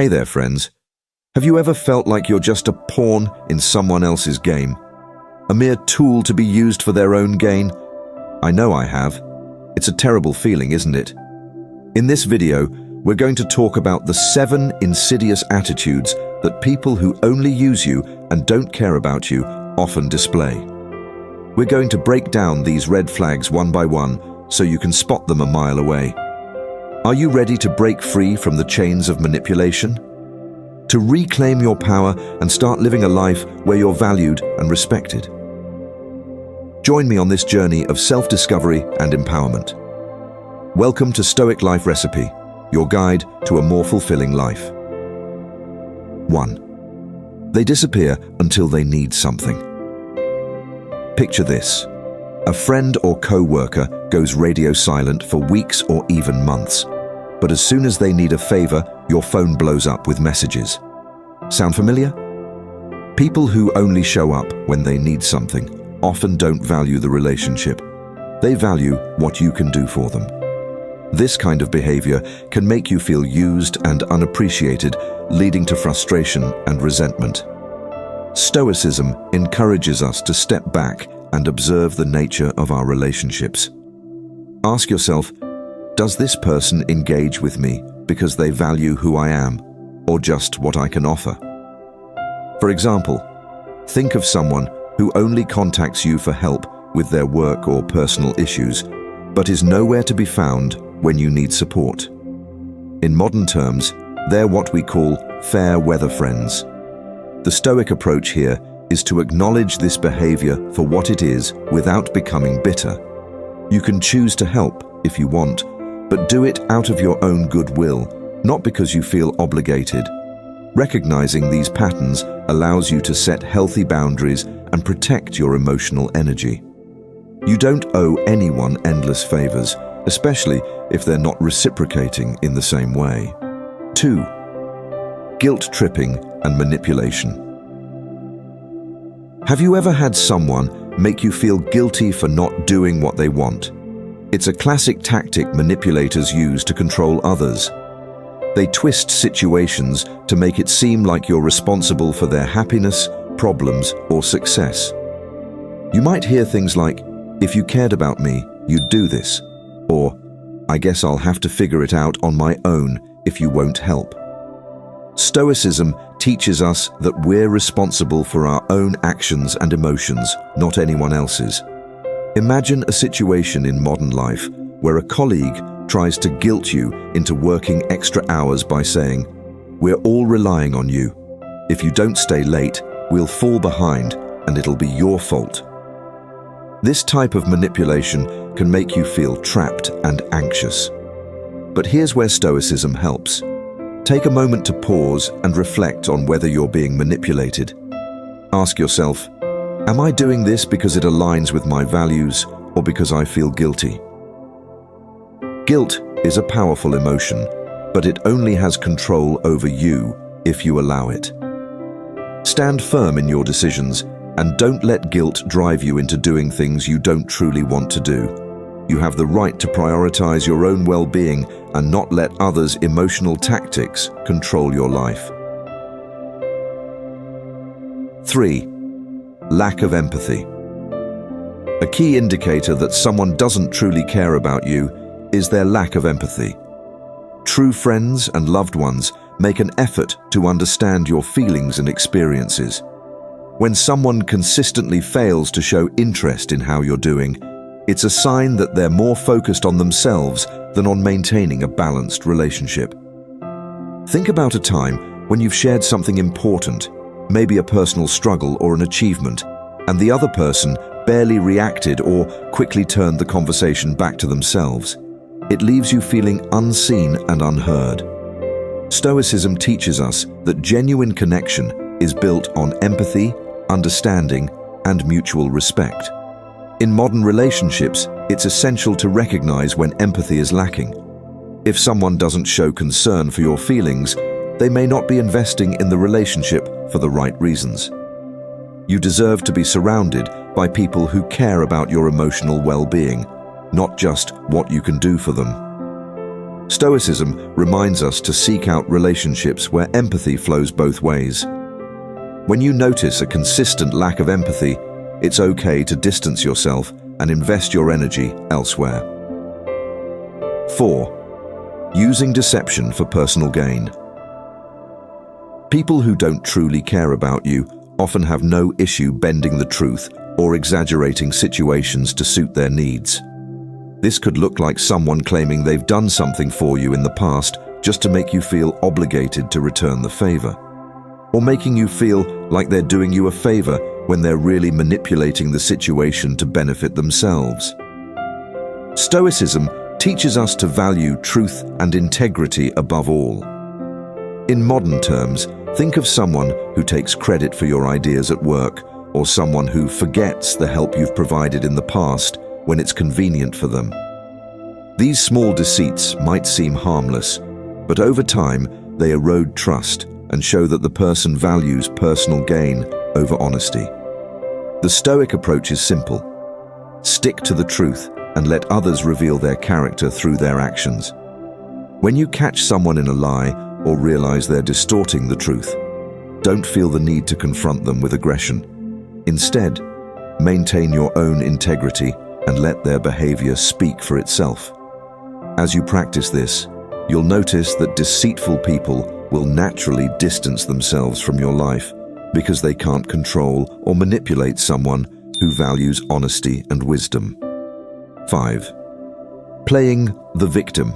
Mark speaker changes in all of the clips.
Speaker 1: Hey there, friends. Have you ever felt like you're just a pawn in someone else's game? A mere tool to be used for their own gain? I know I have. It's a terrible feeling, isn't it? In this video, we're going to talk about the 7 insidious attitudes that people who only use you and don't care about you often display. We're going to break down these red flags one by one so you can spot them a mile away. Are you ready to break free from the chains of manipulation? To reclaim your power and start living a life where you're valued and respected? Join me on this journey of self-discovery and empowerment. Welcome to Stoic Life Recipe, your guide to a more fulfilling life. 1. They disappear until they need something. Picture this. A friend or co-worker goes radio silent for weeks or even months, but as soon as they need a favor, your phone blows up with messages. Sound familiar? People who only show up when they need something often don't value the relationship. They value what you can do for them. This kind of behavior can make you feel used and unappreciated, leading to frustration and resentment. Stoicism encourages us to step back and observe the nature of our relationships. Ask yourself, does this person engage with me because they value who I am, or just what I can offer? For example, think of someone who only contacts you for help with their work or personal issues, but is nowhere to be found when you need support. In modern terms, they're what we call fair weather friends. The Stoic approach here is to acknowledge this behavior for what it is without becoming bitter. You can choose to help if you want, but do it out of your own goodwill, not because you feel obligated. Recognizing these patterns allows you to set healthy boundaries and protect your emotional energy. You don't owe anyone endless favors, especially if they're not reciprocating in the same way. 2. Guilt-tripping and manipulation. Have you ever had someone make you feel guilty for not doing what they want? It's a classic tactic manipulators use to control others. They twist situations to make it seem like you're responsible for their happiness, problems, or success. You might hear things like, "If you cared about me, you'd do this," or "I guess I'll have to figure it out on my own if you won't help." Stoicism teaches us that we're responsible for our own actions and emotions, not anyone else's. Imagine a situation in modern life where a colleague tries to guilt you into working extra hours by saying, "We're all relying on you. If you don't stay late, we'll fall behind and it'll be your fault." This type of manipulation can make you feel trapped and anxious. But here's where Stoicism helps. Take a moment to pause and reflect on whether you're being manipulated. Ask yourself, am I doing this because it aligns with my values or because I feel guilty? Guilt is a powerful emotion, but it only has control over you if you allow it. Stand firm in your decisions and don't let guilt drive you into doing things you don't truly want to do. You have the right to prioritize your own well-being and not let others' emotional tactics control your life. 3. Lack of empathy. A key indicator that someone doesn't truly care about you is their lack of empathy. True friends and loved ones make an effort to understand your feelings and experiences. When someone consistently fails to show interest in how you're doing, it's a sign that they're more focused on themselves than on maintaining a balanced relationship. Think about a time when you've shared something important, maybe a personal struggle or an achievement, and the other person barely reacted or quickly turned the conversation back to themselves. It leaves you feeling unseen and unheard. Stoicism teaches us that genuine connection is built on empathy, understanding, and mutual respect. In modern relationships, it's essential to recognize when empathy is lacking. If someone doesn't show concern for your feelings, they may not be investing in the relationship for the right reasons. You deserve to be surrounded by people who care about your emotional well-being, not just what you can do for them. Stoicism reminds us to seek out relationships where empathy flows both ways. When you notice a consistent lack of empathy, it's okay to distance yourself and invest your energy elsewhere. 4. Using deception for personal gain. People who don't truly care about you often have no issue bending the truth or exaggerating situations to suit their needs. This could look like someone claiming they've done something for you in the past just to make you feel obligated to return the favor, or making you feel like they're doing you a favor when they're really manipulating the situation to benefit themselves. Stoicism teaches us to value truth and integrity above all. In modern terms, think of someone who takes credit for your ideas at work, or someone who forgets the help you've provided in the past when it's convenient for them. These small deceits might seem harmless, but over time they erode trust and show that the person values personal gain over honesty. The Stoic approach is simple. Stick to the truth and let others reveal their character through their actions. When you catch someone in a lie or realize they're distorting the truth, don't feel the need to confront them with aggression. Instead, maintain your own integrity and let their behavior speak for itself. As you practice this, you'll notice that deceitful people will naturally distance themselves from your life because they can't control or manipulate someone who values honesty and wisdom. 5. Playing the victim.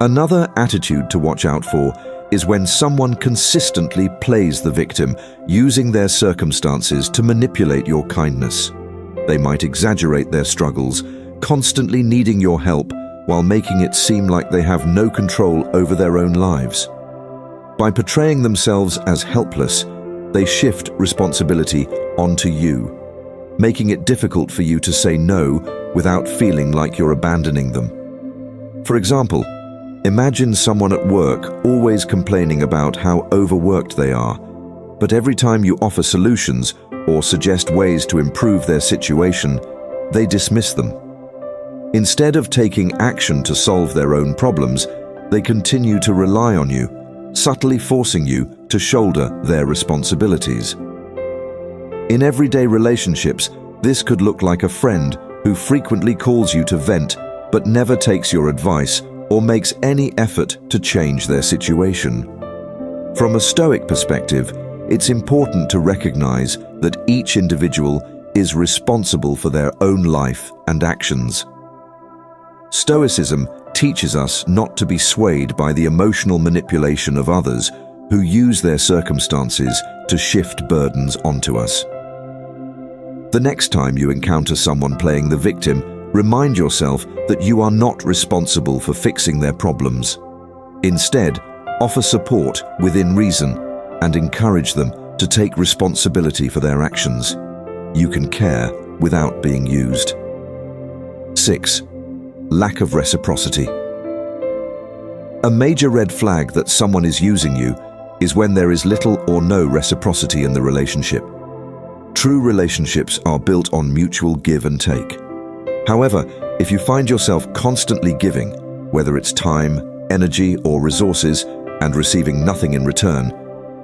Speaker 1: Another attitude to watch out for is when someone consistently plays the victim, using their circumstances to manipulate your kindness. They might exaggerate their struggles, constantly needing your help while making it seem like they have no control over their own lives. By portraying themselves as helpless, they shift responsibility onto you, making it difficult for you to say no without feeling like you're abandoning them. For example, imagine someone at work always complaining about how overworked they are, but every time you offer solutions or suggest ways to improve their situation, they dismiss them. Instead of taking action to solve their own problems, they continue to rely on you, subtly forcing you to shoulder their responsibilities. In everyday relationships, this could look like a friend who frequently calls you to vent but never takes your advice or makes any effort to change their situation. From a Stoic perspective, it's important to recognize that each individual is responsible for their own life and actions. Stoicism teaches us not to be swayed by the emotional manipulation of others who use their circumstances to shift burdens onto us. The next time you encounter someone playing the victim, remind yourself that you are not responsible for fixing their problems. Instead, offer support within reason and encourage them to take responsibility for their actions. You can care without being used. 6. Lack of reciprocity. A major red flag that someone is using you is when there is little or no reciprocity in the relationship. True relationships are built on mutual give and take. However, if you find yourself constantly giving, whether it's time, energy, or resources, and receiving nothing in return,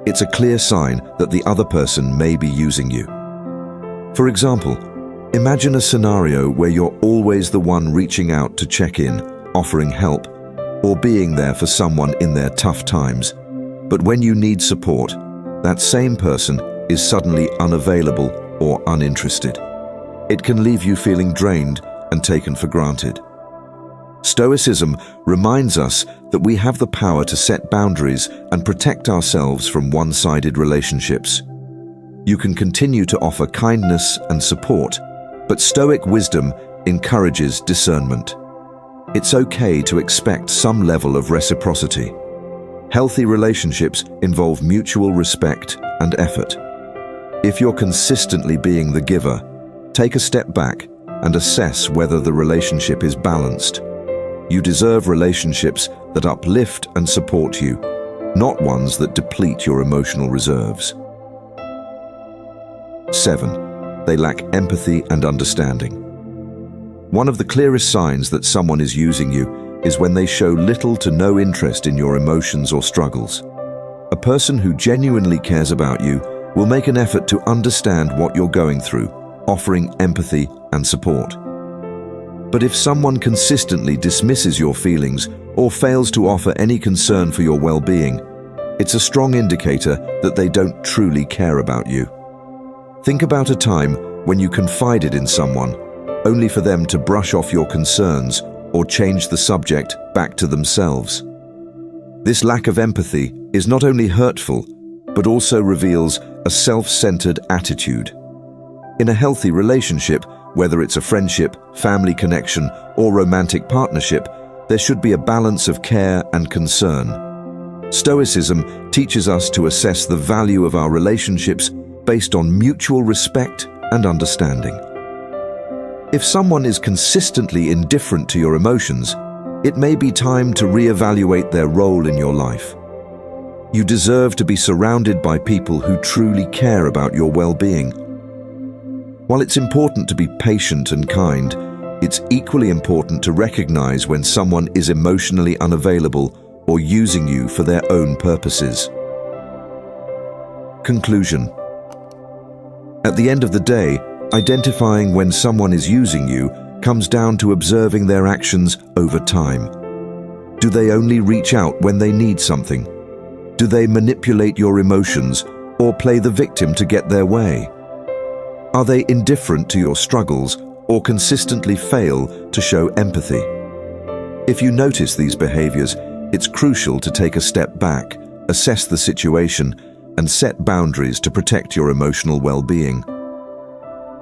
Speaker 1: it's a clear sign that the other person may be using you. For example, imagine a scenario where you're always the one reaching out to check in, offering help, or being there for someone in their tough times. But when you need support, that same person is suddenly unavailable or uninterested. It can leave you feeling drained and taken for granted. Stoicism reminds us that we have the power to set boundaries and protect ourselves from one-sided relationships. You can continue to offer kindness and support, but Stoic wisdom encourages discernment. It's okay to expect some level of reciprocity. Healthy relationships involve mutual respect and effort. If you're consistently being the giver, take a step back and assess whether the relationship is balanced. You deserve relationships that uplift and support you, not ones that deplete your emotional reserves. 7. They lack empathy and understanding. One of the clearest signs that someone is using you is when they show little to no interest in your emotions or struggles. A person who genuinely cares about you will make an effort to understand what you're going through, offering empathy and support. But if someone consistently dismisses your feelings or fails to offer any concern for your well-being, it's a strong indicator that they don't truly care about you. Think about a time when you confided in someone, only for them to brush off your concerns or change the subject back to themselves. This lack of empathy is not only hurtful, but also reveals a self-centered attitude. In a healthy relationship, whether it's a friendship, family connection, or romantic partnership, there should be a balance of care and concern. Stoicism teaches us to assess the value of our relationships based on mutual respect and understanding. If someone is consistently indifferent to your emotions, it may be time to reevaluate their role in your life. You deserve to be surrounded by people who truly care about your well-being. While it's important to be patient and kind, it's equally important to recognize when someone is emotionally unavailable or using you for their own purposes. Conclusion. At the end of the day, identifying when someone is using you comes down to observing their actions over time. Do they only reach out when they need something? Do they manipulate your emotions or play the victim to get their way? Are they indifferent to your struggles or consistently fail to show empathy? If you notice these behaviors, it's crucial to take a step back, assess the situation, and set boundaries to protect your emotional well-being.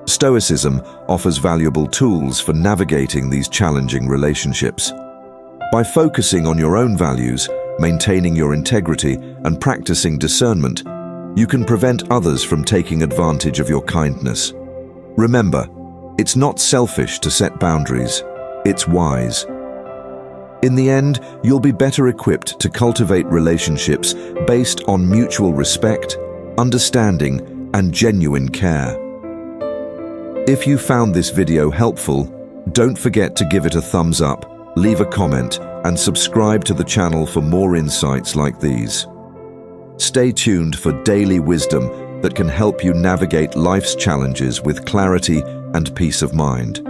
Speaker 1: Stoicism offers valuable tools for navigating these challenging relationships. By focusing on your own values, maintaining your integrity, and practicing discernment, you can prevent others from taking advantage of your kindness. Remember, it's not selfish to set boundaries, it's wise. In the end, you'll be better equipped to cultivate relationships based on mutual respect, understanding, and genuine care. If you found this video helpful, don't forget to give it a thumbs up, leave a comment, and subscribe to the channel for more insights like these. Stay tuned for daily wisdom that can help you navigate life's challenges with clarity and peace of mind.